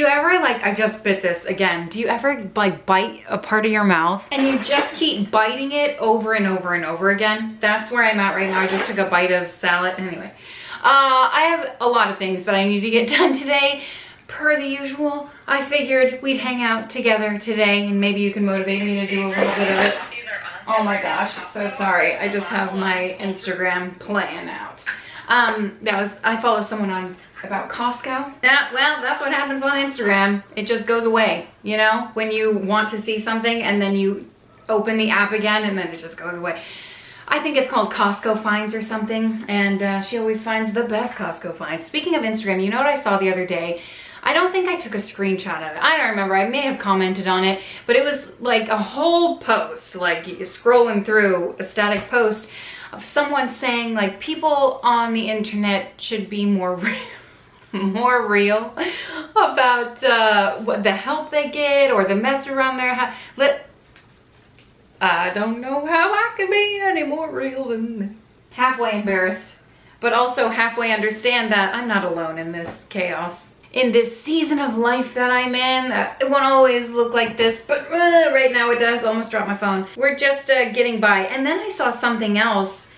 you ever, like, I just bit this again. Do you ever, like, bite a part of your mouth and you just keep biting it over and over and over again? That's where I'm at right now. I just took a bite of salad. Anyway, I have a lot of things that I need to get done today. Per the usual, I figured we'd hang out together today and maybe you can motivate me to do a little bit of it. Oh my gosh, so sorry. I just have my Instagram playing out. I follow someone on about Costco. Well, that's what happens on Instagram. It just goes away, you know? When you want to see something and then you open the app again and then it just goes away. I think it's called Costco finds or something, and she always finds the best Costco finds. Speaking of Instagram, you know what I saw the other day? I don't think I took a screenshot of it. I don't remember. I may have commented on it, but it was like a whole post, like you're scrolling through a static post of someone saying, like, people on the internet should be more real about what the help they get or the mess around their house. I don't know how I can be any more real than this. Halfway embarrassed, but also halfway understand that I'm not alone in this chaos. In this season of life that I'm in, it won't always look like this, but right now it does. Almost dropped my phone. We're just getting by. And then I saw something else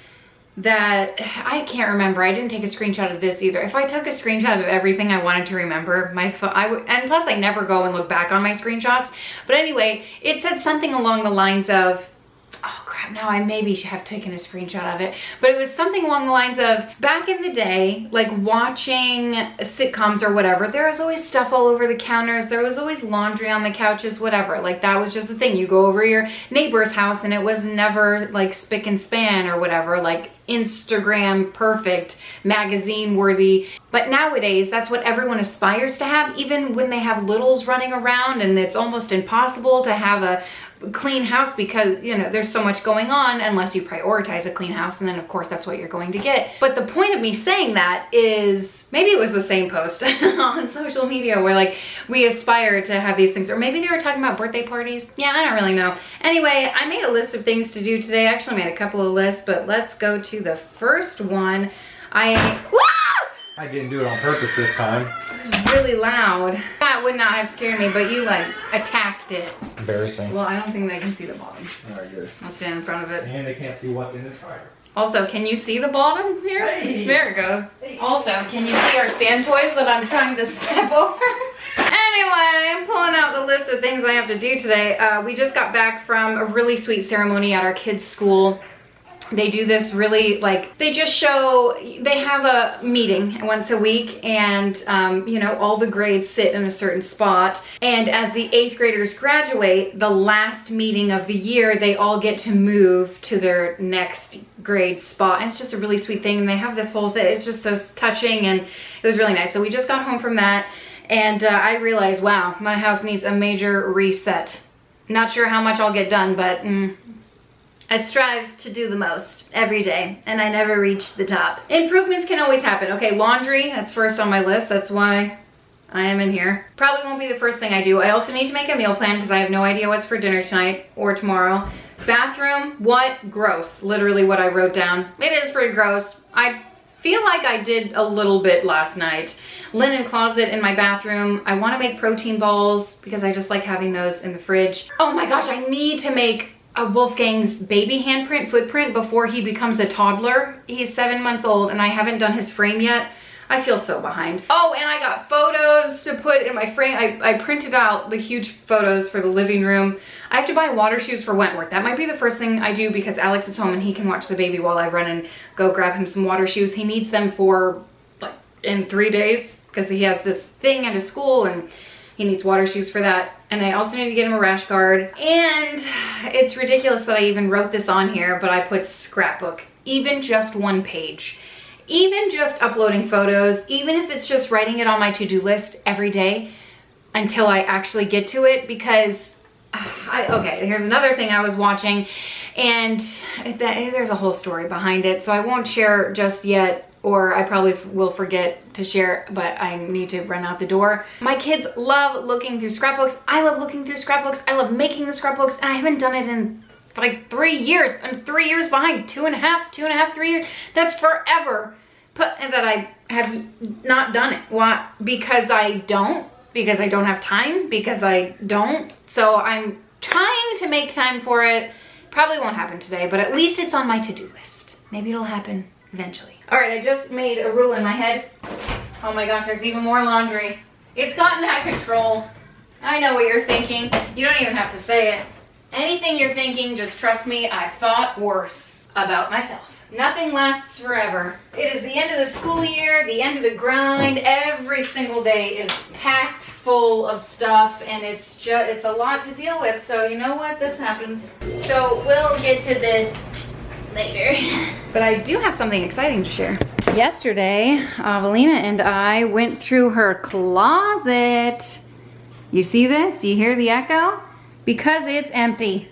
that I can't remember. I didn't take a screenshot of this either. If I took a screenshot of everything I wanted to remember, my phone, and plus I never go and look back on my screenshots. But anyway, it said something along the lines of, oh crap, now I maybe should have taken a screenshot of it, but it was something along the lines of, back in the day, like watching sitcoms or whatever, there was always stuff all over the counters, there was always laundry on the couches, whatever, like that was just a thing. You go over your neighbor's house and it was never like spick and span or whatever, like Instagram perfect, magazine worthy. But nowadays, that's what everyone aspires to have, even when they have littles running around, and it's almost impossible to have a clean house because, you know, there's so much going on unless you prioritize a clean house, and then of course that's what you're going to get. But the point of me saying that is, maybe it was the same post on social media where like we aspire to have these things, or maybe they were talking about birthday parties. Yeah, I don't really know. Anyway, I made a list of things to do today. I actually made a couple of lists, but let's go to the first one. I didn't do it on purpose this time. It was really loud. That would not have scared me, but you like attacked it. Embarrassing. Well, I don't think they can see the bottom. Alright, good. I'll stand in front of it. And they can't see what's in the fryer. Also, can you see the bottom here? Hey. There it goes. Hey. Also, can you see our sand toys that I'm trying to step over? Anyway, I'm pulling out the list of things I have to do today. We just got back from a really sweet ceremony at our kids' school. They do this really, like, they just show, they have a meeting once a week, and you know, all the grades sit in a certain spot, and as the 8th graders graduate, the last meeting of the year, they all get to move to their next grade spot, and it's just a really sweet thing, and they have this whole thing. It's just so touching, and it was really nice. So we just got home from that, and I realized, wow, my house needs a major reset. Not sure how much I'll get done, but I strive to do the most every day, and I never reach the top. Improvements can always happen. Okay, laundry, that's first on my list. That's why I am in here. Probably won't be the first thing I do. I also need to make a meal plan because I have no idea what's for dinner tonight or tomorrow. Bathroom, what? Gross. Literally what I wrote down. It is pretty gross. I feel like I did a little bit last night. Linen closet in my bathroom. I want to make protein balls because I just like having those in the fridge. Oh my gosh, I need to make a Wolfgang's baby handprint footprint before he becomes a toddler. He's 7 months old and I haven't done his frame yet. I feel so behind. Oh, and I got photos to put in my frame. I printed out the huge photos for the living room. I have to buy water shoes for Wentworth. That might be the first thing I do because Alex is home and he can watch the baby while I run and go grab him some water shoes. He needs them for like in 3 days because he has this thing at his school and he needs water shoes for that. And I also need to get him a rash guard. And it's ridiculous that I even wrote this on here, but I put scrapbook. Even just 1 page. Even just uploading photos, even if it's just writing it on my to-do list every day until I actually get to it, because okay, here's another thing I was watching, and there's a whole story behind it, so I won't share just yet, or I probably will forget to share, but I need to run out the door. My kids love looking through scrapbooks. I love looking through scrapbooks. I love making the scrapbooks, and I haven't done it in like 3 years. I'm 3 years behind. 2.5, 3 years. That's forever. That I have not done it. Why? Because I don't. because I don't have time, because I don't. So I'm trying to make time for it. Probably won't happen today, but at least it's on my to-do list. Maybe it'll happen eventually. All right, I just made a rule in my head. Oh my gosh, there's even more laundry. It's gotten out of control. I know what you're thinking. You don't even have to say it. Anything you're thinking, just trust me, I've thought worse about myself. Nothing lasts forever. It is the end of the school year, the end of the grind. Every single day is packed full of stuff, and it's a lot to deal with. So you know what? This happens. So we'll get to this later. But I do have something exciting to share. Yesterday, Evelina and I went through her closet. You see this? You hear the echo? Because it's empty.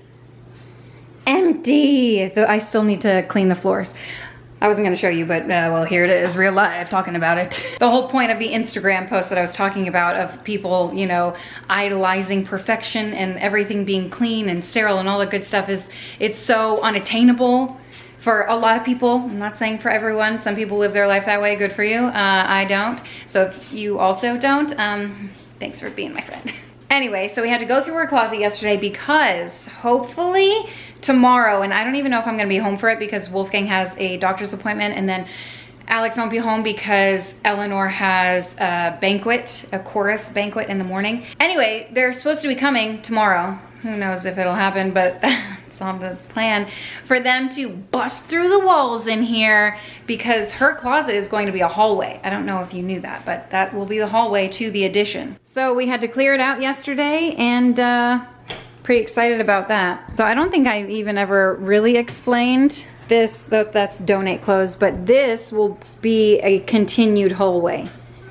Empty. Though I still need to clean the floors. I wasn't going to show you, but well, here it is, real life, talking about it. The whole point of the Instagram post that I was talking about, of people, you know, idolizing perfection and everything being clean and sterile and all the good stuff, is it's so unattainable for a lot of people. I'm not saying for everyone. Some people live their life that way. Good for you. I don't. So if you also don't, thanks for being my friend. Anyway, so we had to go through her closet yesterday because hopefully tomorrow, and I don't even know if I'm gonna be home for it because Wolfgang has a doctor's appointment, and then Alex won't be home because Eleanor has a banquet, a chorus banquet in the morning. Anyway, they're supposed to be coming tomorrow. Who knows if it'll happen, but it's on the plan for them to bust through the walls in here because her closet is going to be a hallway. I don't know if you knew that, but that will be the hallway to the addition. So we had to clear it out yesterday, and pretty excited about that. So I don't think I've even ever really explained this, that's donate clothes, but this will be a continued hallway,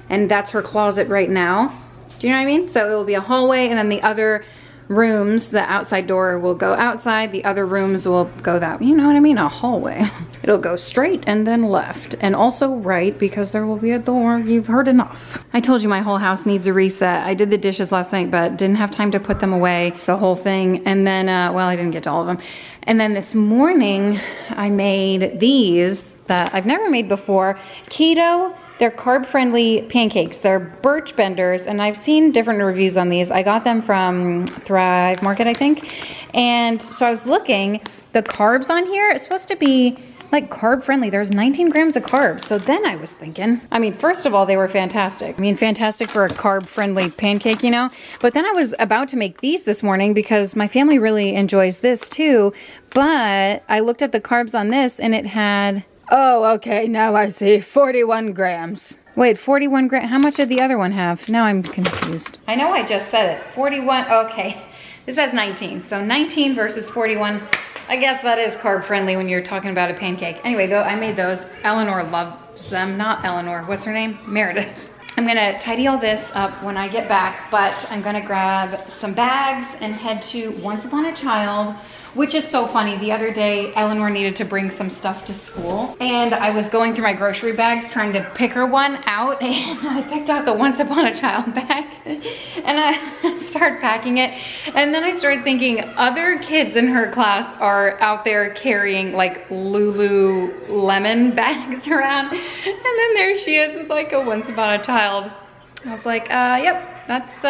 and that's her closet right now. Do you know what I mean? So it will be a hallway, and then the other rooms, the outside door will go outside, the other rooms will go that, you know what I mean, a hallway. It'll go straight and then left, and also right, because there will be a door. You've heard enough. I told you my whole house needs a reset. I did the dishes last night, but didn't have time to put them away, the whole thing, and then, well, I didn't get to all of them. And then this morning, I made these that I've never made before, keto. They're carb-friendly pancakes. They're birch benders, and I've seen different reviews on these. I got them from Thrive Market, I think. And so I was looking, the carbs on here, it's supposed to be like carb-friendly. There's 19 grams of carbs. So then I was thinking, I mean, first of all, they were fantastic. I mean, fantastic for a carb-friendly pancake, you know? But then I was about to make these this morning because my family really enjoys this too. But I looked at the carbs on this, and it had, oh, okay, now I see 41 grams. Wait, 41 grams, how much did the other one have? Now I'm confused. I know I just said it, 41, okay. This has 19, so 19 versus 41. I guess that is carb friendly when you're talking about a pancake. Anyway, though, I made those. Eleanor loves them, not Eleanor, what's her name? Meredith. I'm gonna tidy all this up when I get back, but I'm gonna grab some bags and head to Once Upon a Child, which is so funny. The other day, Eleanor needed to bring some stuff to school, and I was going through my grocery bags trying to pick her one out, and I picked out the Once Upon a Child bag, and I started packing it, and then I started thinking other kids in her class are out there carrying like Lululemon bags around, and then there she is with like a Once Upon a Child. I was like, yep, that's,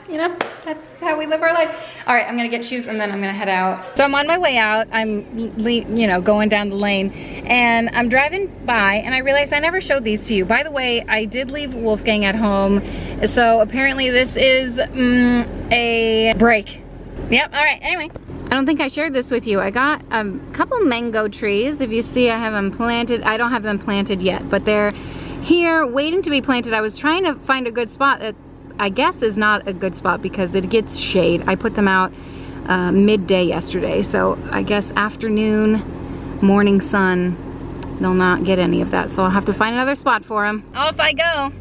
you know, that's how we live our life. All right, I'm gonna get shoes and then I'm gonna head out. So I'm on my way out. I'm, you know, going down the lane, and I'm driving by, and I realized I never showed these to you. By the way, I did leave Wolfgang at home, so apparently this is a break. Yep, all right, anyway. I don't think I shared this with you. I got a couple mango trees. If you see, I have them planted. I don't have them planted yet, but they're here waiting to be planted. I was trying to find a good spot that I guess is not a good spot because it gets shade. I put them out midday yesterday, so I guess afternoon, morning sun, they'll not get any of that. So I'll have to find another spot for them. Off I go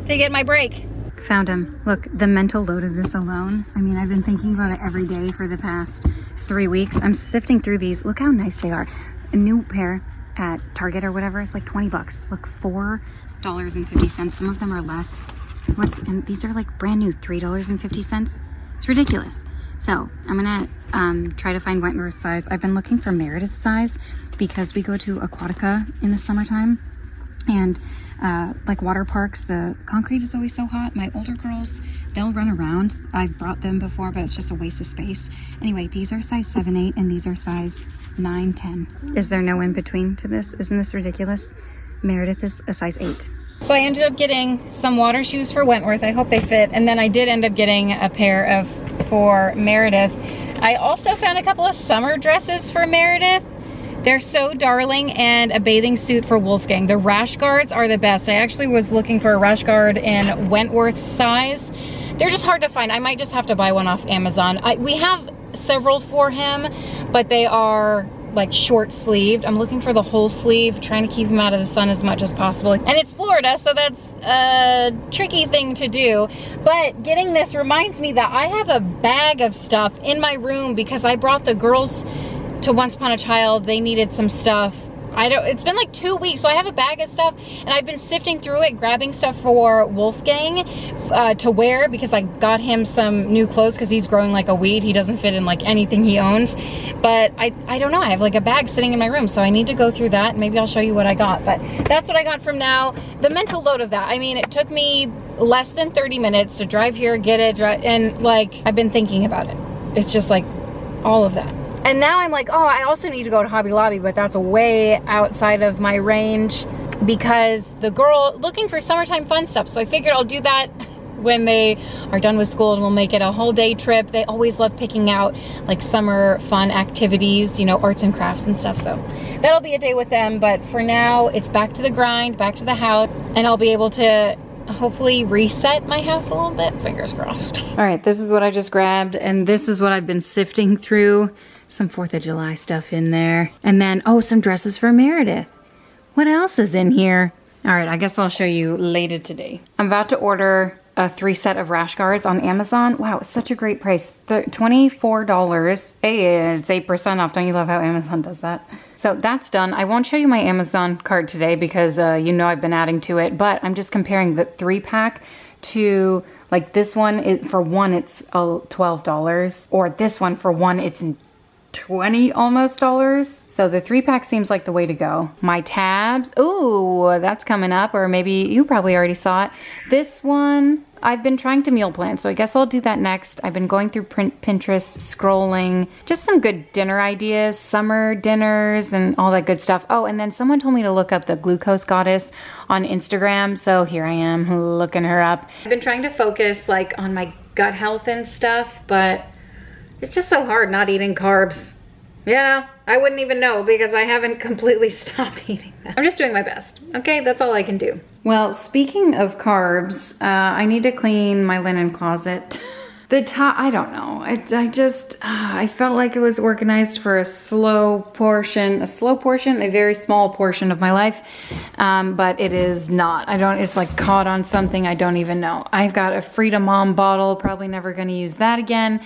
to get my break. Found him. Look, the mental load of this alone. I mean, I've been thinking about it every day for the past 3 weeks. I'm sifting through these. Look how nice they are. A new pair at Target or whatever, it's like 20 bucks. Look, $4.50. Some of them are less. And these are like brand new, $3.50. It's ridiculous. So I'm gonna try to find Wentworth size. I've been looking for Meredith size because we go to Aquatica in the summertime, and like water parks, the concrete is always so hot. My older girls, they'll run around. I've brought them before, but it's just a waste of space. Anyway, these are size 7, 8, and these are size 9, 10. Is there no in between to this? Isn't this ridiculous? Meredith is a size 8. So I ended up getting some water shoes for Wentworth. I hope they fit. And then I did end up getting a pair for Meredith. I also found a couple of summer dresses for Meredith. They're so darling, and a bathing suit for Wolfgang. The rash guards are the best. I actually was looking for a rash guard in Wentworth's size. They're just hard to find. I might just have to buy one off Amazon. We have several for him, but they are like short sleeved. I'm looking for the whole sleeve, trying to keep him out of the sun as much as possible. And it's Florida, so that's a tricky thing to do. But getting this reminds me that I have a bag of stuff in my room because I brought the girls to Once Upon a Child. They needed some stuff. It's been like 2 weeks, so I have a bag of stuff, and I've been sifting through it, grabbing stuff for Wolfgang to wear, because I got him some new clothes because he's growing like a weed. He doesn't fit in like anything he owns. But I don't know, I have like a bag sitting in my room, so I need to go through that. Maybe I'll show you what I got, but that's what I got from now. The mental load of that, I mean, it took me less than 30 minutes to drive here, get it, and like, I've been thinking about it. It's just like all of that. And now I'm like, oh, I also need to go to Hobby Lobby, but that's way outside of my range because the girl looking for summertime fun stuff. So I figured I'll do that when they are done with school, and we'll make it a whole day trip. They always love picking out like summer fun activities, you know, arts and crafts and stuff. So that'll be a day with them. But for now, it's back to the grind, back to the house, and I'll be able to hopefully reset my house a little bit. Fingers crossed. All right, this is what I just grabbed, and this is what I've been sifting through. Some 4th of July stuff in there. And then, oh, some dresses for Meredith. What else is in here? All right, I guess I'll show you later today. I'm about to order a 3 set of rash guards on Amazon. Wow, it's such a great price. $24. Hey, it's 8% off. Don't you love how Amazon does that? So that's done. I won't show you my Amazon cart today because you know I've been adding to it, but I'm just comparing the 3-pack to like this one. For one, it's $12, or this one for one, it's $20 almost dollars. So the 3-pack seems like the way to go. My tabs, ooh, that's coming up, or maybe you probably already saw it. This one, I've been trying to meal plan, so I guess I'll do that next. I've been going through Pinterest, scrolling, just some good dinner ideas, summer dinners and all that good stuff. Oh, and then someone told me to look up the glucose goddess on Instagram, so here I am looking her up. I've been trying to focus like on my gut health and stuff, but it's just so hard not eating carbs. You know, I wouldn't even know because I haven't completely stopped eating them. I'm just doing my best. Okay, that's all I can do. Well, speaking of carbs, I need to clean my linen closet. The top, I don't know. I felt like it was organized for a very small portion of my life, but it is not. It's like caught on something I don't even know. I've got a Frida Mom bottle, probably never gonna use that again.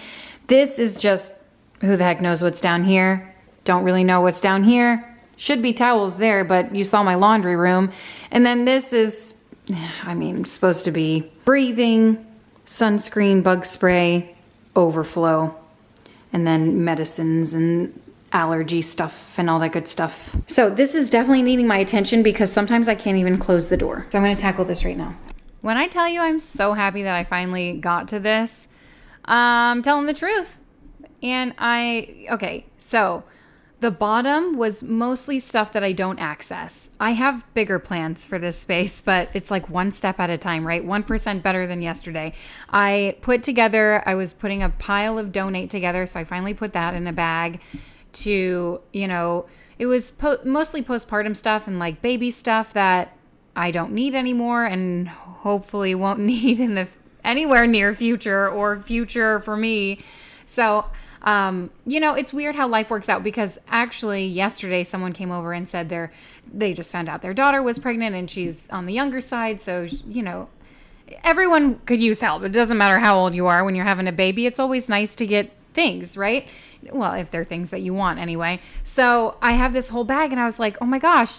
This is just, who the heck knows what's down here? Don't really know what's down here. Should be towels there, but you saw my laundry room. And then this is, I mean, supposed to be breathing, sunscreen, bug spray, overflow, and then medicines and allergy stuff and all that good stuff. So this is definitely needing my attention because sometimes I can't even close the door. So I'm gonna tackle this right now. When I tell you I'm so happy that I finally got to this, I'm telling the truth. And okay, so the bottom was mostly stuff that I don't access. I have bigger plans for this space, but it's like one step at a time, right? 1% better than yesterday. I was putting a pile of donate together, so I finally put that in a bag to, you know, it was mostly postpartum stuff and like baby stuff that I don't need anymore and hopefully won't need in the anywhere near future or future for me. So, you know, it's weird how life works out because actually yesterday someone came over and said they just found out their daughter was pregnant and she's on the younger side. So, you know, everyone could use help. It doesn't matter how old you are when you're having a baby. It's always nice to get things, right? Well, if they're things that you want anyway. So I have this whole bag and I was like, oh my gosh,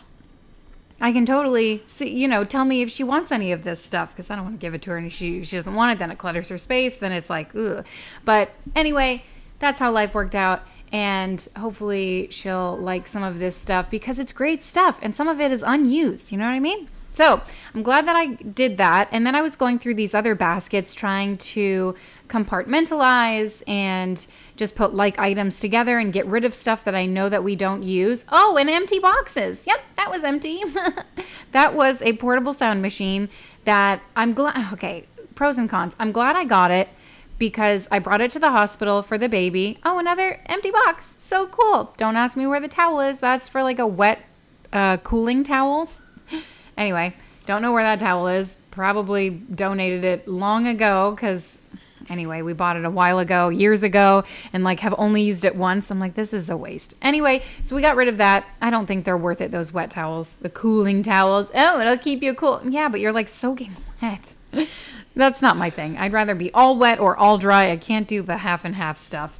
I can totally see, you know, tell me if she wants any of this stuff because I don't want to give it to her and she doesn't want it, then it clutters her space, then it's like, ugh. But anyway, that's how life worked out. And hopefully she'll like some of this stuff because it's great stuff and some of it is unused. You know what I mean? So I'm glad that I did that. And then I was going through these other baskets trying to compartmentalize and just put like items together and get rid of stuff that I know that we don't use. Oh, and empty boxes. Yep, that was empty. That was a portable sound machine that I'm glad. Okay, pros and cons. I'm glad I got it because I brought it to the hospital for the baby. Oh, another empty box. So cool. Don't ask me where the towel is. That's for like a wet cooling towel. Anyway, don't know where that towel is. Probably donated it long ago because, anyway, we bought it a while ago, years ago, and like have only used it once. I'm like, this is a waste. Anyway, so we got rid of that. I don't think they're worth it, those wet towels, the cooling towels. Oh, it'll keep you cool. Yeah, but you're like soaking wet. That's not my thing. I'd rather be all wet or all dry. I can't do the half and half stuff.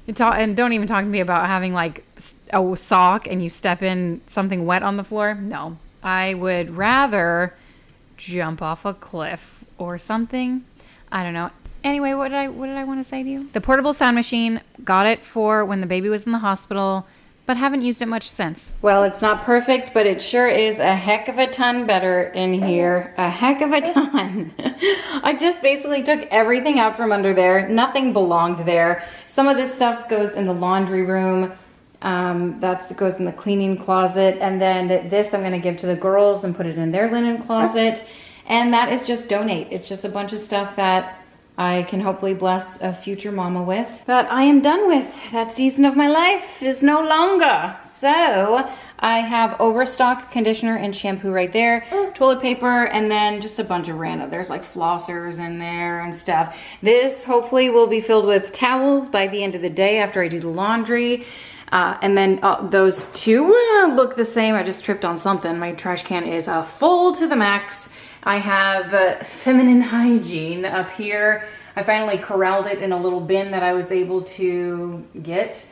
And don't even talk to me about having like a sock and you step in something wet on the floor. No. I would rather jump off a cliff or something. I don't know. Anyway, what did I want to say to you? The portable sound machine, got it for when the baby was in the hospital, but haven't used it much since. Well, it's not perfect, but it sure is a heck of a ton better in here. A heck of a ton. I just basically took everything out from under there. Nothing belonged there. Some of this stuff goes in the laundry room. That goes in the cleaning closet, and then this I'm going to give to the girls and put it in their linen closet, and that is just donate. It's just a bunch of stuff that I can hopefully bless a future mama with, that I am done with. That season of my life is no longer. So I have overstock conditioner and shampoo right there, toilet paper, and then just a bunch of random. There's like flossers in there and stuff. This hopefully will be filled with towels by the end of the day after I do the laundry. And then those two look the same. I just tripped on something. My trash can is full to the max. I have feminine hygiene up here. I finally corralled it in a little bin that I was able to get.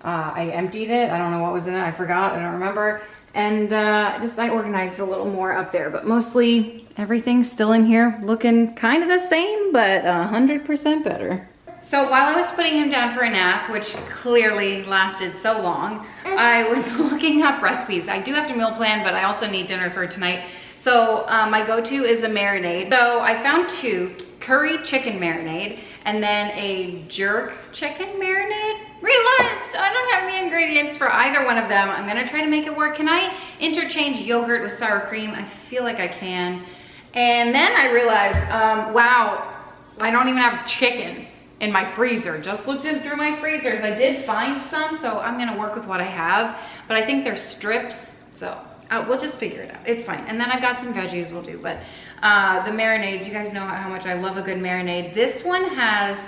I emptied it. I don't know what was in it. I forgot. I don't remember. And I organized a little more up there. But mostly everything's still in here looking kind of the same, but 100% better. So while I was putting him down for a nap, which clearly lasted so long, I was looking up recipes. I do have to meal plan, but I also need dinner for tonight. So my go-to is a marinade. So I found two, curry chicken marinade and then a jerk chicken marinade. Realized I don't have the ingredients for either one of them. I'm gonna try to make it work. Can I interchange yogurt with sour cream? I feel like I can. And then I realized, wow, I don't even have chicken in my freezer. Just looked in through my freezers. I did find some, so I'm gonna work with what I have, but I think they're strips, so we'll just figure it out. It's fine. And then I've got some veggies we'll do, but the marinades, you guys know how much I love a good marinade. This one has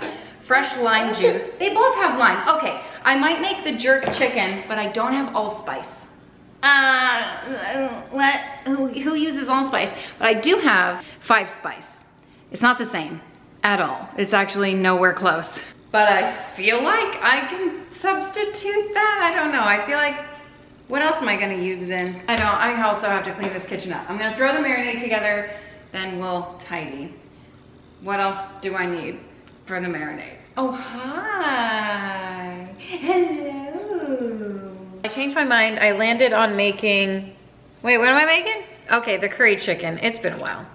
fresh lime juice. They both have lime. Okay, I might make the jerk chicken, but I don't have allspice. Who uses allspice? But I do have 5 spice. It's not the same at all. It's actually nowhere close. But I feel like I can substitute that. I don't know. I feel like, what else am I gonna use it in? I also have to clean this kitchen up. I'm gonna throw the marinade together, then we'll tidy. What else do I need for the marinade? Oh, hi. Hello. I changed my mind. I landed on making, wait, what am I making? Okay, the curry chicken. It's been a while.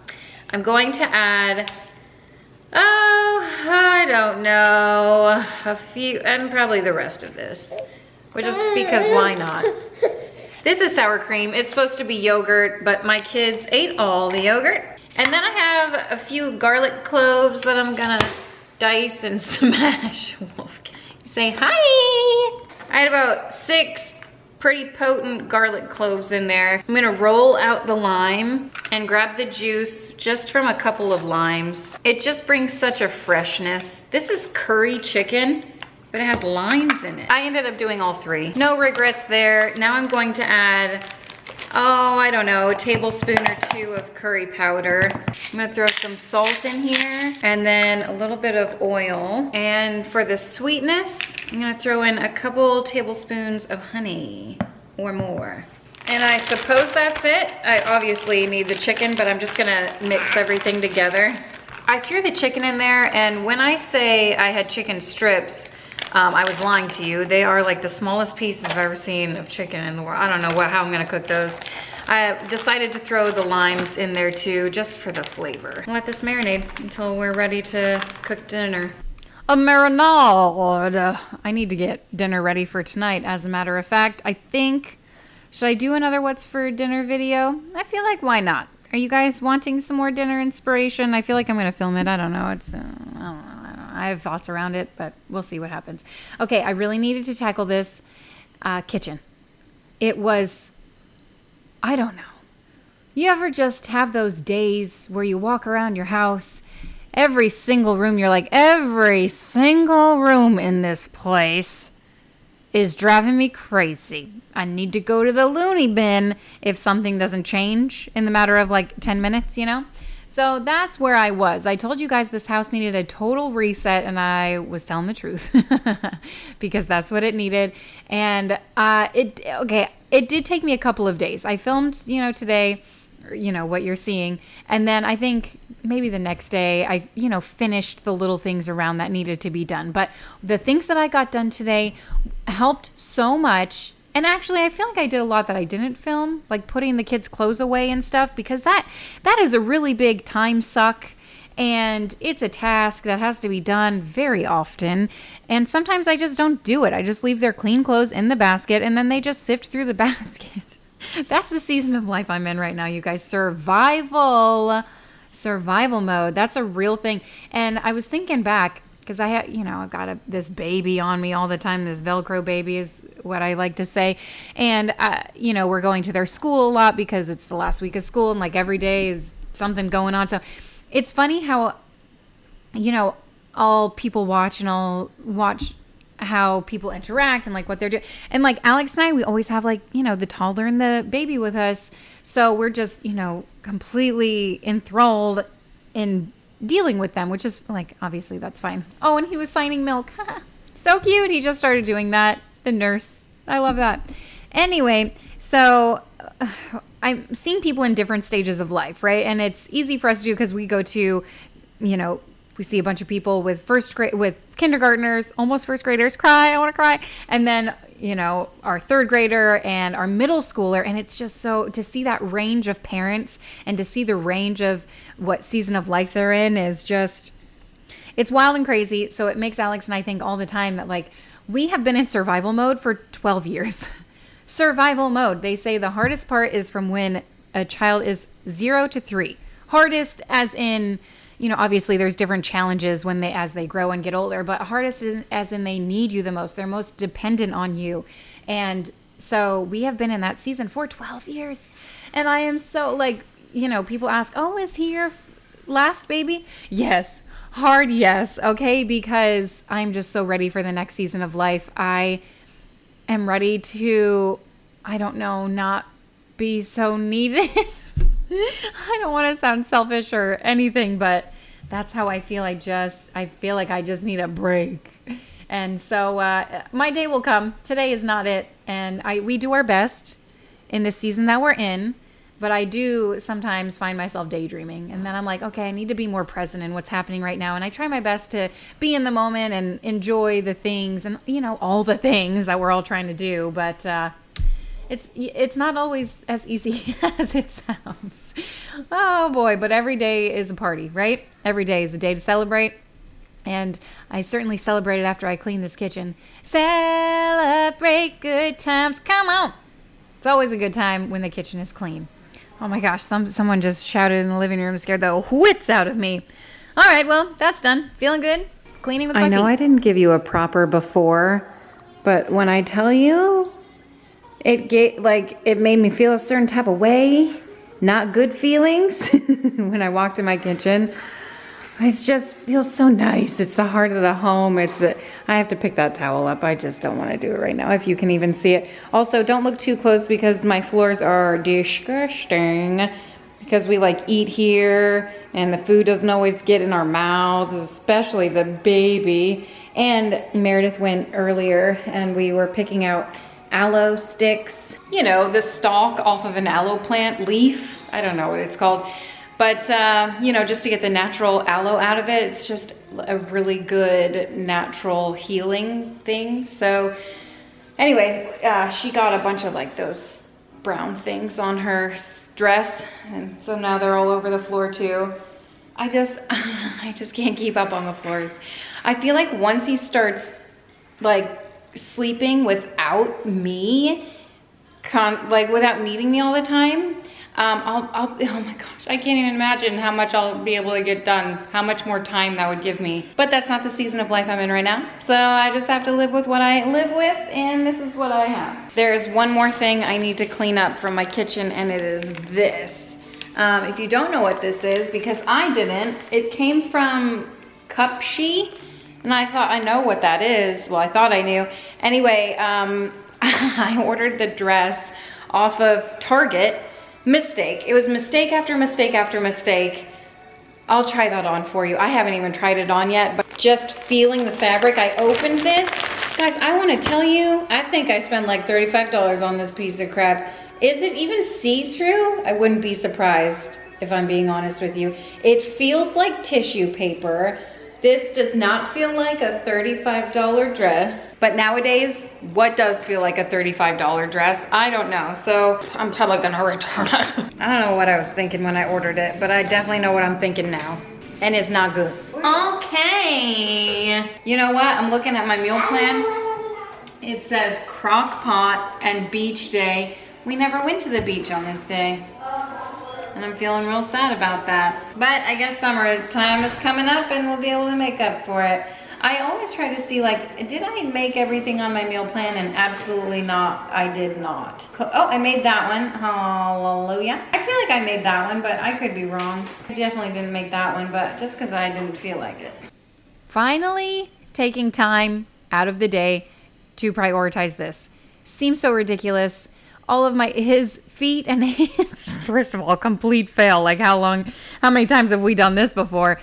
I'm going to add, I don't know, a few, and probably the rest of this, which is because why not? This is sour cream. It's supposed to be yogurt, but my kids ate all the yogurt. And then I have a few garlic cloves that I'm gonna dice and smash. Say hi. I had about 6 pretty potent garlic cloves in there. I'm gonna roll out the lime and grab the juice just from a couple of limes. It just brings such a freshness. This is curry chicken, but it has limes in it. I ended up doing all 3. No regrets there. Now I'm going to add, I don't know, a tablespoon or 2 of curry powder. I'm gonna throw some salt in here and then a little bit of oil. And for the sweetness, I'm gonna throw in a couple tablespoons of honey or more. And I suppose that's it. I obviously need the chicken, but I'm just gonna mix everything together. I threw the chicken in there, and when I say I had chicken strips, I was lying to you. They are like the smallest pieces I've ever seen of chicken in the world. I don't know how I'm gonna cook those. I decided to throw the limes in there too, just for the flavor. Let this marinate until we're ready to cook dinner. A marinade. I need to get dinner ready for tonight. As a matter of fact, I think, should I do another what's for dinner video? I feel like why not? Are you guys wanting some more dinner inspiration? I feel like I'm gonna film it. I don't know. It's, I don't know. I have thoughts around it, but we'll see what happens. Okay, I really needed to tackle this kitchen. It was, I don't know. You ever just have those days where you walk around your house, every single room, you're like, every single room in this place is driving me crazy. I need to go to the loony bin if something doesn't change in the matter of like 10 minutes, you know? So that's where I was. I told you guys this house needed a total reset, and I was telling the truth because that's what it needed. And it did take me a couple of days. I filmed, today, what you're seeing. And then I think maybe the next day I, finished the little things around that needed to be done. But the things that I got done today helped so much. And actually, I feel like I did a lot that I didn't film, like putting the kids' clothes away and stuff, because that is a really big time suck. And it's a task that has to be done very often. And sometimes I just don't do it. I just leave their clean clothes in the basket, and then they just sift through the basket. That's the season of life I'm in right now, you guys. Survival mode. That's a real thing. And I was thinking back, because I have, I've got this baby on me all the time. This Velcro baby is what I like to say. And, we're going to their school a lot because it's the last week of school, and like every day is something going on. So it's funny how, I'll people watch, and I'll watch how people interact and like what they're doing. And like Alex and I, we always have like, the toddler and the baby with us. So we're just, completely enthralled in dealing with them, which is like, obviously that's fine. Oh, and he was signing milk. So cute. He just started doing that. The nurse. I love that. Anyway, so I'm seeing people in different stages of life, right? And it's easy for us to do because we go to, we see a bunch of people with with kindergartners, almost first graders, I want to cry. And then, our third grader and our middle schooler. And it's just so, to see that range of parents and to see the range of what season of life they're in is just, it's wild and crazy. So it makes Alex and I think all the time that like, we have been in survival mode for 12 years. Survival mode. They say the hardest part is from when a child is 0 to 3. Hardest as in, obviously there's different challenges as they grow and get older, but hardest as in they need you the most. They're most dependent on you. And so we have been in that season for 12 years. And I am so like, people ask, oh, is he your last baby? Yes. Hard yes. Okay. Because I'm just so ready for the next season of life. I am ready to, I don't know, not be so needed. I don't want to sound selfish or anything, but that's how I feel. I feel like I just need a break. And so my day will come. Today is not it. And we do our best in the season that we're in. But I do sometimes find myself daydreaming. And then I'm like, okay, I need to be more present in what's happening right now. And I try my best to be in the moment and enjoy the things and, all the things that we're all trying to do. But it's not always as easy as it sounds. Oh boy, but every day is a party, right? Every day is a day to celebrate. And I certainly celebrated after I cleaned this kitchen. Celebrate good times. Come on. It's always a good time when the kitchen is clean. Oh my gosh, someone just shouted in the living room, scared the wits out of me. All right, well, that's done. Feeling good? Cleaning with my feet. I know I didn't give you a proper before, but when I tell you, it made me feel a certain type of way. Not good feelings when I walked in my kitchen. It just feels so nice. It's the heart of the home. I have to pick that towel up. I just don't want to do it right now, if you can even see it. Also, don't look too close because my floors are disgusting. Because we eat here and the food doesn't always get in our mouths, especially the baby. And Meredith went earlier and we were picking out aloe sticks. The stalk off of an aloe plant leaf. I don't know what it's called. But, you know, just to get the natural aloe out of it, it's just a really good natural healing thing. So anyway, she got a bunch of like those brown things on her dress. And so now they're all over the floor too. I just can't keep up on the floors. I feel like once he starts like sleeping without me, like without needing me all the time, oh my gosh, I can't even imagine how much I'll be able to get done, how much more time that would give me. But that's not the season of life I'm in right now. So I just have to live with what I live with, and this is what I have. There's one more thing I need to clean up from my kitchen, and it is this. If you don't know what this is, because I didn't, it came from Cupshe, and I thought I know what that is. Well, I thought I knew. Anyway, I ordered the dress off of Target. Mistake. It was mistake after mistake after mistake. I'll try that on for you. I haven't even tried it on yet, but just feeling the fabric, I opened this. Guys, I want to tell you, I think I spent like $35 on this piece of crap. Is it even see-through? I wouldn't be surprised if I'm being honest with you. It feels like tissue paper. This does not feel like a $35 dress, but nowadays, what does feel like a $35 dress? I don't know, so I'm probably gonna return it. I don't know what I was thinking when I ordered it, but I definitely know what I'm thinking now, and it's not good. Okay, you know what? I'm looking at my meal plan. It says crock pot and beach day. We never went to the beach on this day. And I'm feeling real sad about that. But I guess summertime is coming up and we'll be able to make up for it. I always try to see, like, did I make everything on my meal plan? And absolutely not, I did not. Oh, I made that one, hallelujah. I feel like I made that one, but I could be wrong. I definitely didn't make that one, but just because I didn't feel like it. Finally taking time out of the day to prioritize this. Seems so ridiculous. All of his feet and hands, first of all, complete fail. Like how many times have we done this before?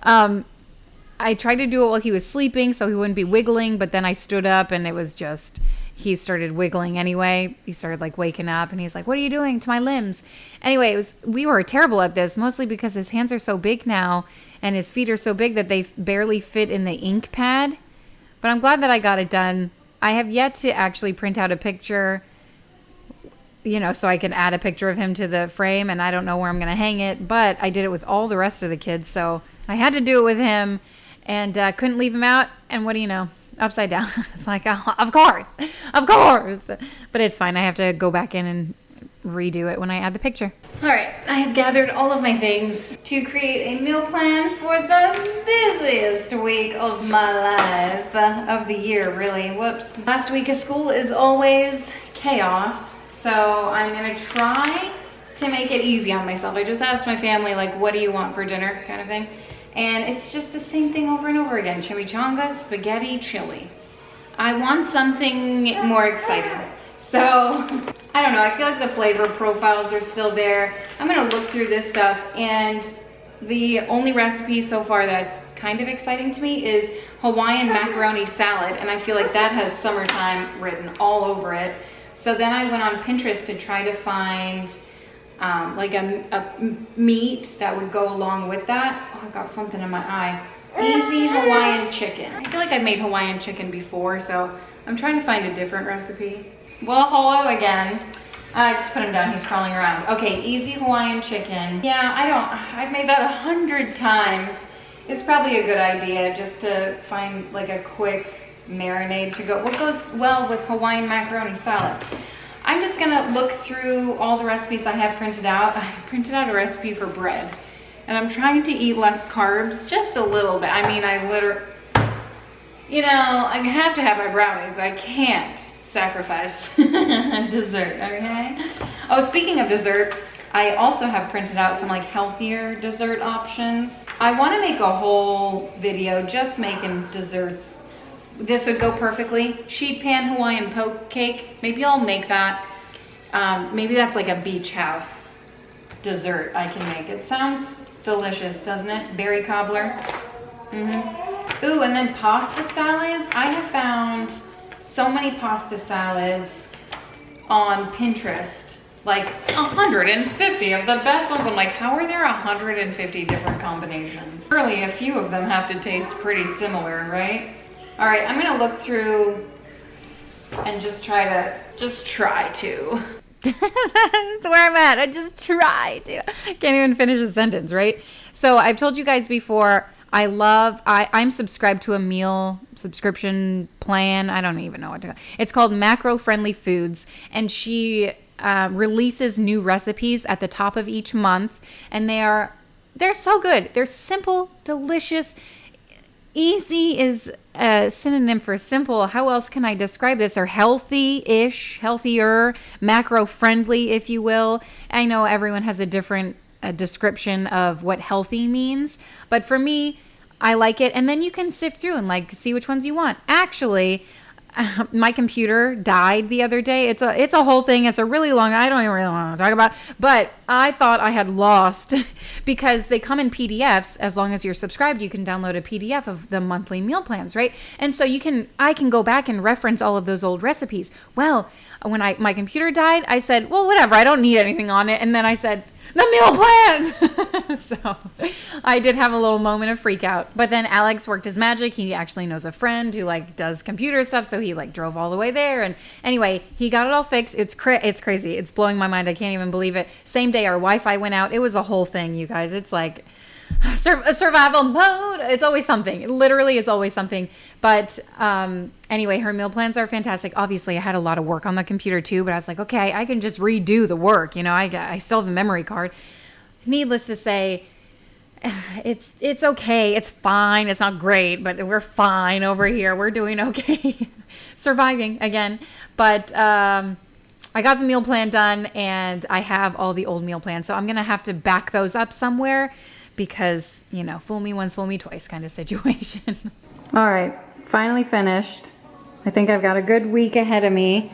I tried to do it while he was sleeping so he wouldn't be wiggling, but then I stood up and it was just, he started wiggling anyway. He started like waking up and he's like, what are you doing to my limbs? Anyway, we were terrible at this, mostly because his hands are so big now and his feet are so big that they barely fit in the ink pad. But I'm glad that I got it done. I have yet to actually print out a picture, you know, so I can add a picture of him to the frame, and I don't know where I'm going to hang it, but I did it with all the rest of the kids, so I had to do it with him, and couldn't leave him out, and what do you know, upside down. It's like, oh, of course, but it's fine. I have to go back in and redo it when I add the picture. All right, I have gathered all of my things to create a meal plan for the busiest week of my life, of the year, really. Whoops. Last week of school is always chaos. So I'm gonna try to make it easy on myself. I just asked my family, like, what do you want for dinner, kind of thing. And it's just the same thing over and over again. Chimichangas, spaghetti, chili. I want something more exciting. So, I don't know, I feel like the flavor profiles are still there. I'm gonna look through this stuff, and the only recipe so far that's kind of exciting to me is Hawaiian macaroni salad, and I feel like that has summertime written all over it. So then I went on Pinterest to try to find like a meat that would go along with that. Oh, I got something in my eye. Easy Hawaiian chicken. I feel like I've made Hawaiian chicken before, so I'm trying to find a different recipe. Well, hello again. I just put him down, he's crawling around. Okay, easy Hawaiian chicken. Yeah, I've made that 100 times. It's probably a good idea just to find like a quick marinade to go. What goes well with Hawaiian macaroni salad? I'm just gonna look through all the recipes I have printed out. I printed out a recipe for bread, and I'm trying to eat less carbs, just a little bit. I mean, I literally, you know, I have to have my brownies. I can't sacrifice dessert, okay? Oh, speaking of dessert, I also have printed out some like healthier dessert options. I want to make a whole video just making desserts. This would go perfectly. Sheet pan Hawaiian poke cake. Maybe I'll make that. Maybe that's like a beach house dessert I can make. It sounds delicious, doesn't it? Berry cobbler. Ooh, and then pasta salads. I have found so many pasta salads on Pinterest. like 150 of the best ones. I'm like, how are there 150 different combinations? Surely a few of them have to taste pretty similar, right? All right, I'm gonna look through and just try to. That's where I'm at. I just try to. Can't even finish a sentence, right? So I've told you guys before, I'm subscribed to a meal subscription plan. I don't even know what to call it. It's called Macro Friendly Foods, and she releases new recipes at the top of each month, and they're so good. They're simple, delicious. Easy is a synonym for simple. How else can I describe this? They're healthy-ish, healthier, macro-friendly, if you will. I know everyone has a different description of what healthy means, but for me, I like it. And then you can sift through and like see which ones you want. Actually, my computer died the other day. It's a whole thing. It's a really long, I don't even really want to talk about, but I thought I had lost because they come in PDFs. As long as you're subscribed, you can download a PDF of the monthly meal plans, right? And so I can go back and reference all of those old recipes. Well, when my computer died, I said, well, whatever, I don't need anything on it. And then I said, the meal plans. So I did have a little moment of freak out, but then Alex worked his magic. He actually knows a friend who like does computer stuff. So he like drove all the way there. And anyway, he got it all fixed. It's crazy. It's blowing my mind. I can't even believe it. Same day our Wi-Fi went out. It was a whole thing, you guys. It's like survival mode. It's always something. It literally is always something. But anyway, her meal plans are fantastic. Obviously, I had a lot of work on the computer too, but I was like, okay, I can just redo the work. You know, I still have the memory card. Needless to say, it's okay. It's fine. It's not great, but we're fine over here. We're doing okay. Surviving again. But I got the meal plan done, and I have all the old meal plans. So I'm going to have to back those up somewhere because, you know, fool me once, fool me twice kind of situation. All right, finally finished. I think I've got a good week ahead of me.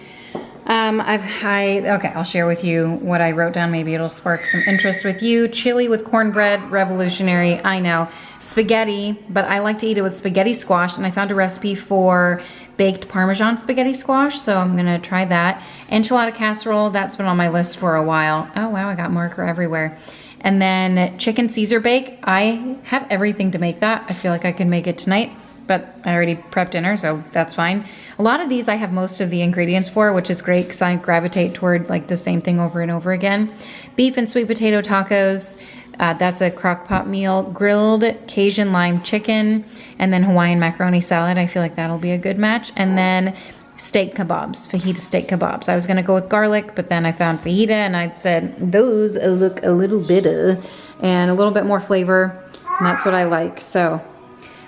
Okay, I'll share with you what I wrote down. Maybe it'll spark some interest with you. Chili with cornbread, revolutionary, I know. Spaghetti, but I like to eat it with spaghetti squash, and I found a recipe for baked Parmesan spaghetti squash, so I'm gonna try that. Enchilada casserole, that's been on my list for a while. Oh wow, I got marker everywhere. And then chicken Caesar bake. I have everything to make that. I feel like I can make it tonight, but I already prepped dinner, so that's fine. A lot of these I have most of the ingredients for, which is great because I gravitate toward like the same thing over and over again. Beef and sweet potato tacos. That's a crock pot meal. Grilled Cajun lime chicken, and then Hawaiian macaroni salad. I feel like that'll be a good match. And then steak kebabs, fajita steak kebabs. I was gonna go with garlic, but then I found fajita and I said, those look a little bitter and a little bit more flavor, and that's what I like. So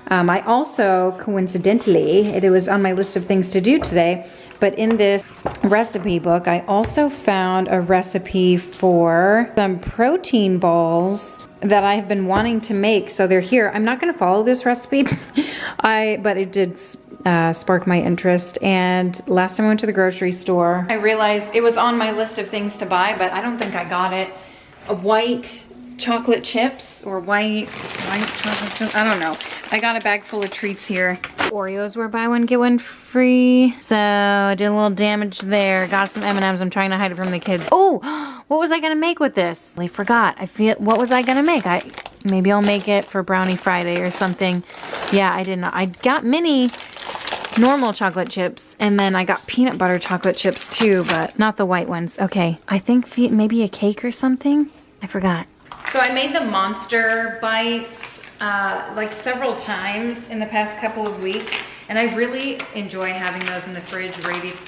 I also, coincidentally, it was on my list of things to do today, but in this recipe book, I also found a recipe for some protein balls that I have been wanting to make. So they're here. I'm not gonna follow this recipe, but it did spark my interest. And last time I went to the grocery store, I realized it was on my list of things to buy, but I don't think I got it. White chocolate chips or white chocolate chips. I don't know. I got a bag full of treats here. Oreos were buy one, get one free. So I did a little damage there. Got some M&Ms. I'm trying to hide it from the kids. Oh, what was I gonna make with this? I forgot. What was I gonna make? Maybe I'll make it for Brownie Friday or something. Yeah, I did not. I got mini normal chocolate chips, and then I got peanut butter chocolate chips too, but not the white ones. Okay, I think maybe a cake or something. I forgot. So I made the Monster Bites like several times in the past couple of weeks, and I really enjoy having those in the fridge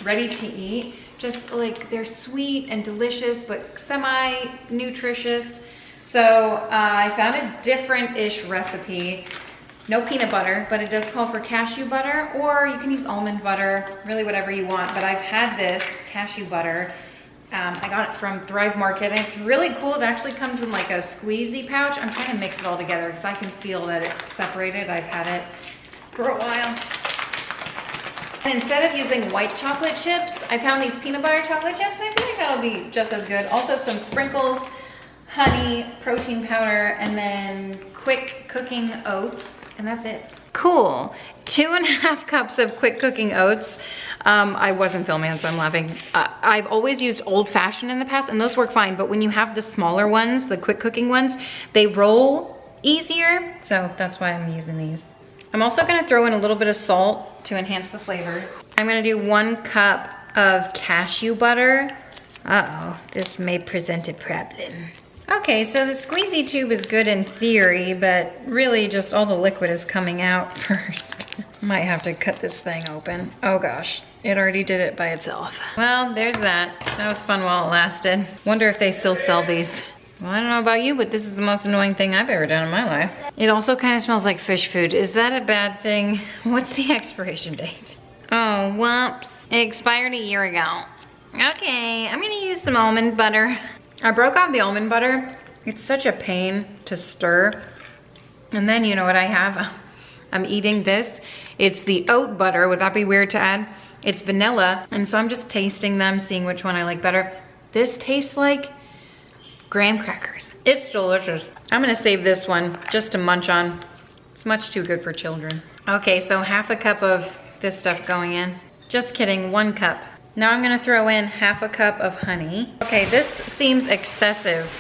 ready to eat. Just like they're sweet and delicious, but semi-nutritious. So I found a different-ish recipe. No peanut butter, but it does call for cashew butter, or you can use almond butter, really whatever you want. But I've had this cashew butter. I got it from Thrive Market, and it's really cool. It actually comes in like a squeezy pouch. I'm trying to mix it all together because I can feel that it's separated. I've had it for a while. And instead of using white chocolate chips, I found these peanut butter chocolate chips, and I feel like that'll be just as good. Also some sprinkles, honey, protein powder, and then quick cooking oats, and that's it. Cool. 2.5 cups of quick cooking oats. I wasn't filming, so I'm laughing. I've always used old fashioned in the past, and those work fine, but when you have the smaller ones, the quick cooking ones, they roll easier, so that's why I'm using these. I'm also gonna throw in a little bit of salt to enhance the flavors. I'm gonna do 1 cup of cashew butter. Uh-oh, this may present a problem. Okay, so the squeezy tube is good in theory, but really just all the liquid is coming out first. Might have to cut this thing open. Oh gosh, it already did it by itself. Well, there's that. That was fun while it lasted. Wonder if they still sell these. Well, I don't know about you, but this is the most annoying thing I've ever done in my life. It also kind of smells like fish food. Is that a bad thing? What's the expiration date? Oh, whoops. It expired a year ago. Okay, I'm gonna use some almond butter. I broke off the almond butter. It's such a pain to stir. And then you know what I have? I'm eating this. It's the oat butter. Would that be weird to add? It's vanilla. And so I'm just tasting them, seeing which one I like better. This tastes like graham crackers. It's delicious. I'm gonna save this one just to munch on. It's much too good for children. Okay, so 1/2 cup of this stuff going in. Just kidding, 1 cup. Now I'm gonna throw in 1/2 cup of honey. Okay, this seems excessive.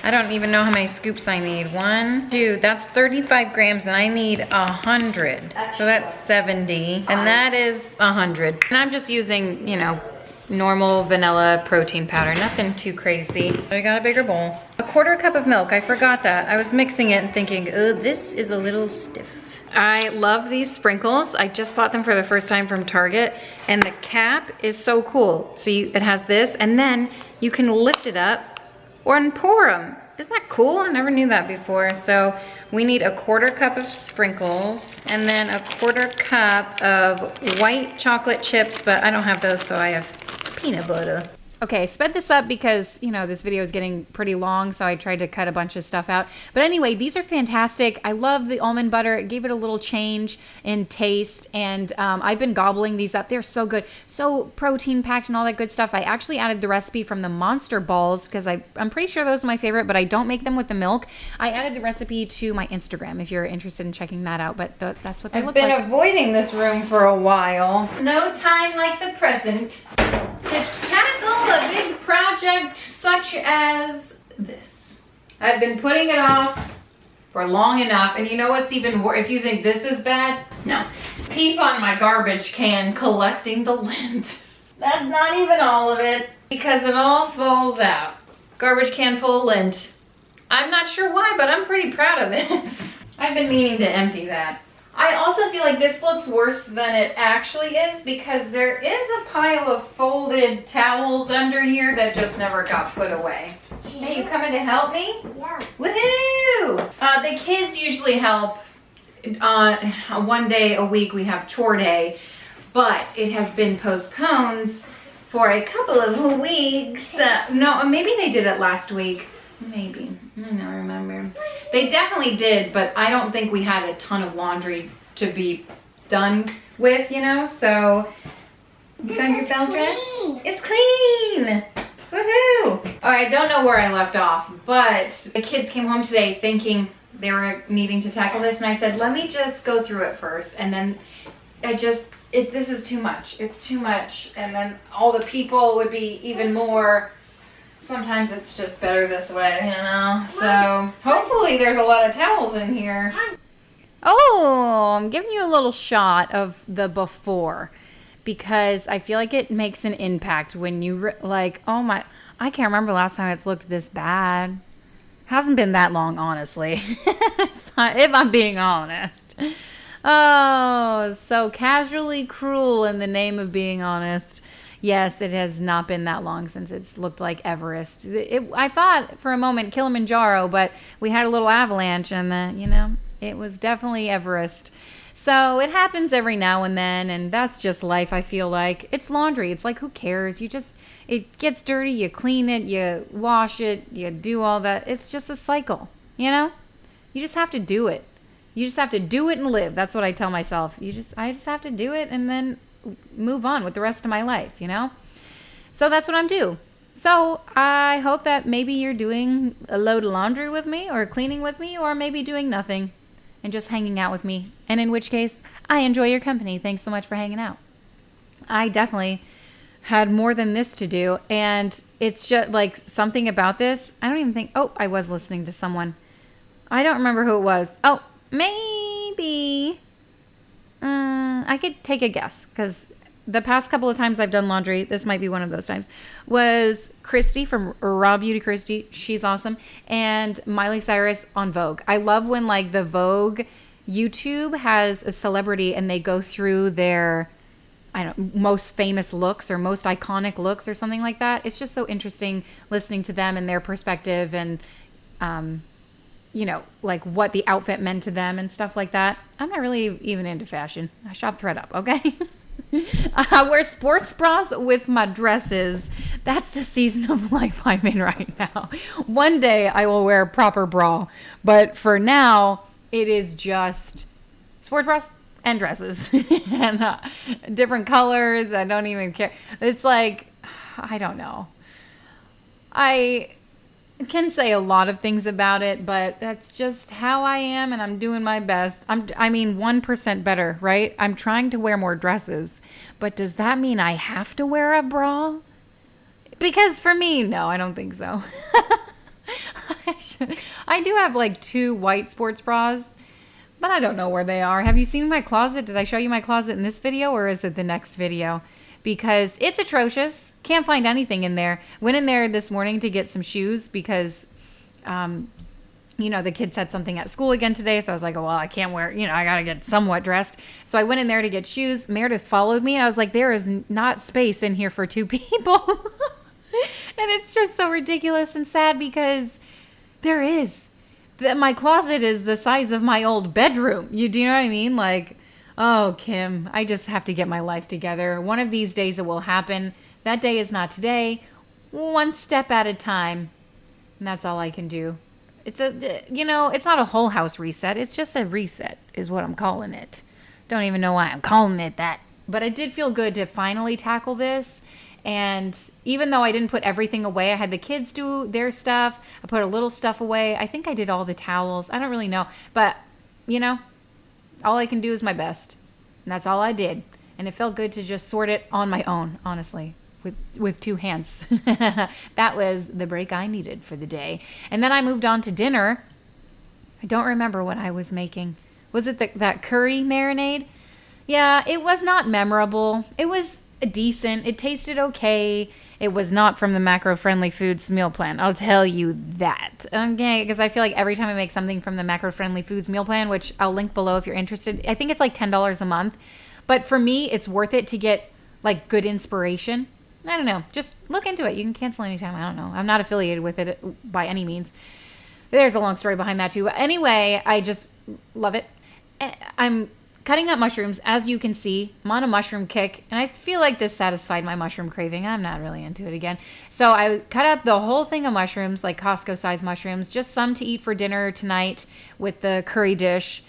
I don't even know how many scoops I need. 1, 2, that's 35 grams and I need 100. So that's 70, and that is 100. And I'm just using, you know, normal vanilla protein powder, nothing too crazy. I got a bigger bowl. 1/4 cup of milk, I forgot that. I was mixing it and thinking, oh, this is a little stiff. I love these sprinkles. I just bought them for the first time from Target, and the cap is so cool. So it has this, and then you can lift it up and pour them. Isn't that cool? I never knew that before. So we need 1/4 cup of sprinkles, and then 1/4 cup of white chocolate chips, but I don't have those, so I have peanut butter. Okay, I sped this up because, you know, this video is getting pretty long, so I tried to cut a bunch of stuff out. But anyway, these are fantastic. I love the almond butter. It gave it a little change in taste, and I've been gobbling these up. They're so good. So protein-packed and all that good stuff. I actually added the recipe from the Monster Balls because I'm pretty sure those are my favorite, but I don't make them with the milk. I added the recipe to my Instagram if you're interested in checking that out, but that's what they look like. I've been avoiding this room for a while. No time like the present to tackle a big project such as this. I've been putting it off for long enough, and you know what's even worse? If you think this is bad, no. Keep on my garbage can collecting the lint. That's not even all of it, because it all falls out. Garbage can full of lint. I'm not sure why, but I'm pretty proud of this. I've been meaning to empty that. I also feel like this looks worse than it actually is because there is a pile of folded towels under here that just never got put away. Hey, you coming to help me? Yeah. Woohoo! The kids usually help. 1 day a week we have chore day, but it has been postponed for a couple of weeks. No, maybe they did it last week. Maybe. I don't remember. They definitely did, but I don't think we had a ton of laundry to be done with, you know, so. You found your felt dress? It's clean! Woohoo! Alright, I don't know where I left off, but the kids came home today thinking they were needing to tackle this, and I said, let me just go through it first, and then this is too much. It's too much, and then all the people would be even more. Sometimes it's just better this way, you know? So hopefully there's a lot of towels in here. Oh, I'm giving you a little shot of the before because I feel like it makes an impact when you like, oh my, I can't remember last time it's looked this bad. Hasn't been that long, honestly, if I'm being honest. Oh, so casually cruel in the name of being honest. Yes, it has not been that long since it's looked like Everest. I thought for a moment Kilimanjaro, but we had a little avalanche and you know, it was definitely Everest. So it happens every now and then, and that's just life, I feel like. It's laundry. It's like, who cares? It gets dirty, you clean it, you wash it, you do all that. It's just a cycle, you know? You just have to do it. You just have to do it and live. That's what I tell myself. I just have to do it and then move on with the rest of my life, you know? So that's what I'm doing. So I hope that maybe you're doing a load of laundry with me or cleaning with me or maybe doing nothing. and just hanging out with me. And in which case, I enjoy your company. Thanks so much for hanging out. I definitely had more than this to do. And it's just like something about this. I don't even think, oh, I was listening to someone. I don't remember who it was. Oh, maybe I could take a guess because the past couple of times I've done laundry, this might be one of those times, was Christy from Raw Beauty Christy. She's awesome. And Miley Cyrus on Vogue. I love when like the Vogue YouTube has a celebrity and they go through their most famous looks or most iconic looks or something like that. It's just so interesting listening to them and their perspective and, like what the outfit meant to them and stuff like that. I'm not really even into fashion. I shop thread-up, okay? I wear sports bras with my dresses. That's the season of life I'm in right now. One day I will wear a proper bra, but for now it is just sports bras and dresses and different colors. I don't even care. It's like, I don't know. I can say a lot of things about it, but that's just how I am, and I'm doing my best. 1% better, right? I'm trying to wear more dresses, but does that mean I have to wear a bra? Because for me, no, I don't think so. I do have like 2 white sports bras, but I don't know where they are. Have you seen my closet? Did I show you my closet in this video, or is it the next video? Because it's atrocious. Can't find anything in there. Went in there this morning to get some shoes because, the kids had something at school again today. So I was like, oh, well, I can't wear, I got to get somewhat dressed. So I went in there to get shoes. Meredith followed me and I was like, there is not space in here for 2 people. And it's just so ridiculous and sad because there is. My closet is the size of my old bedroom. Do you know what I mean? Like, oh, Kim, I just have to get my life together. One of these days it will happen. That day is not today. One step at a time. And that's all I can do. It's not a whole house reset. It's just a reset is what I'm calling it. Don't even know why I'm calling it that. But it did feel good to finally tackle this. And even though I didn't put everything away, I had the kids do their stuff. I put a little stuff away. I think I did all the towels. I don't really know. But, all I can do is my best. And that's all I did. And it felt good to just sort it on my own, honestly, with 2 hands. That was the break I needed for the day. And then I moved on to dinner. I don't remember what I was making. Was it that curry marinade? Yeah, it was not memorable. It was decent. It tasted okay. It was not from the macro-friendly foods meal plan. I'll tell you that. Okay, because I feel like every time I make something from the macro-friendly foods meal plan, which I'll link below if you're interested, I think it's like $10 a month. But for me, it's worth it to get like good inspiration. I don't know. Just look into it. You can cancel anytime. I don't know. I'm not affiliated with it by any means. There's a long story behind that too. But anyway, I just love it. I'm cutting up mushrooms, as you can see. I'm on a mushroom kick, and I feel like this satisfied my mushroom craving. I'm not really into it again. So I cut up the whole thing of mushrooms, like Costco-sized mushrooms, just some to eat for dinner tonight with the curry dish.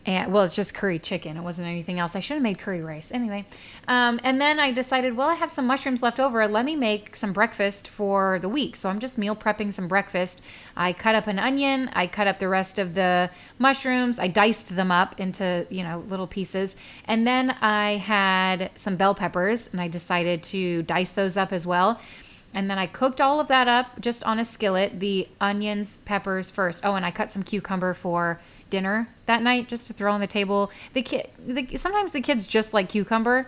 And well, it's just curry chicken. It wasn't anything else. I should have made curry rice. Anyway, and then I decided, well, I have some mushrooms left over. Let me make some breakfast for the week. So I'm just meal prepping some breakfast. I cut up an onion. I cut up the rest of the mushrooms. I diced them up into, little pieces. And then I had some bell peppers, and I decided to dice those up as well. And then I cooked all of that up just on a skillet, the onions, peppers first. Oh, and I cut some cucumber for dinner that night just to throw on the table. Sometimes the kids just like cucumber.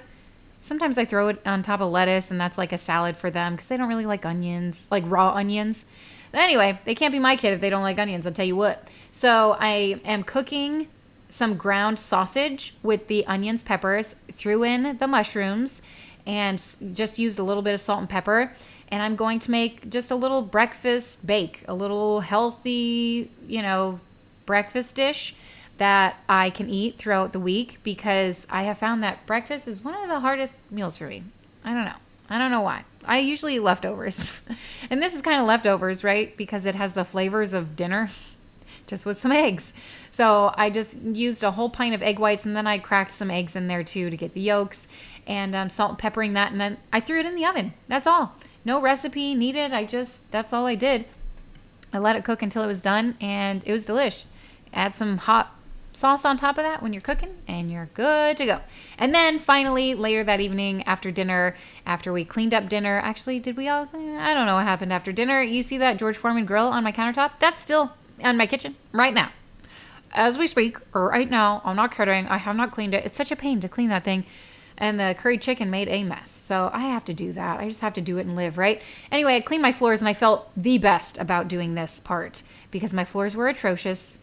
Sometimes I throw it on top of lettuce, and that's like a salad for them because they don't really like onions, like raw onions. Anyway, they can't be my kid if they don't like onions, I'll tell you what. So I am cooking some ground sausage with the onions, peppers, threw in the mushrooms, and just used a little bit of salt and pepper. And I'm going to make just a little breakfast bake, a little healthy, breakfast dish that I can eat throughout the week because I have found that breakfast is one of the hardest meals for me. I don't know. I don't know why. I usually eat leftovers. And this is kind of leftovers, right? Because it has the flavors of dinner just with some eggs. So I just used a whole pint of egg whites, and then I cracked some eggs in there too to get the yolks, and salt and peppering that. And then I threw it in the oven. That's all. No recipe needed. That's all I did. I let it cook until it was done, and it was delish. Add some hot sauce on top of that when you're cooking, and you're good to go. And then finally, later that evening after dinner, after we cleaned up dinner, actually, did we all? I don't know what happened after dinner. You see that George Foreman grill on my countertop? That's still on my kitchen right now. As we speak, or right now, I'm not kidding. I have not cleaned it. It's such a pain to clean that thing. And the curried chicken made a mess. So I have to do that. I just have to do it and live, right? Anyway, I cleaned my floors and I felt the best about doing this part because my floors were atrocious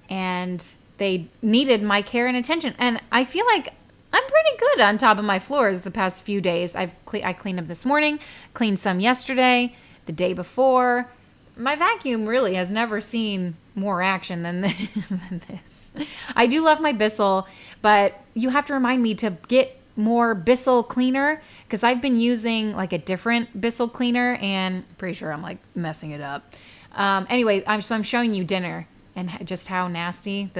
and they needed my care and attention. And I feel like I'm pretty good on top of my floors the past few days. I cleaned them this morning, cleaned some yesterday, the day before. My vacuum really has never seen more action than this. I do love my Bissell, but you have to remind me to get more Bissell cleaner because I've been using like a different Bissell cleaner and pretty sure I'm like messing it up. Anyway, I'm showing you dinner and just how nasty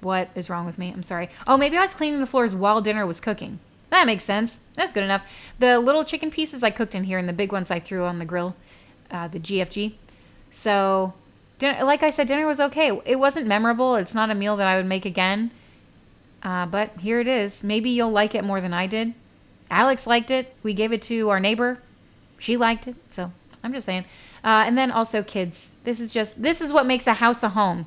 what is wrong with me. I'm sorry. Oh, maybe I was cleaning the floors while dinner was cooking. That makes sense. That's good enough. The little chicken pieces I cooked in here and the big ones I threw on the grill, the GFG. So dinner, like I said, dinner was okay. It wasn't memorable. It's not a meal that I would make again. But here it is. Maybe you'll like it more than I did. Alex liked it. We gave it to our neighbor. She liked it. So I'm just saying. And then also kids. This is what makes a house a home.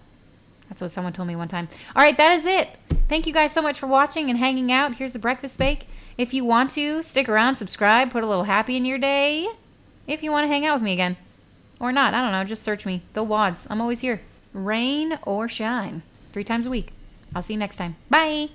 That's what someone told me one time. All right, that is it. Thank you guys so much for watching and hanging out. Here's the breakfast bake. If you want to, stick around, subscribe, put a little happy in your day. If you want to hang out with me again. Or not. I don't know. Just search me. The Wads. I'm always here. Rain or shine. 3 times a week. I'll see you next time. Bye.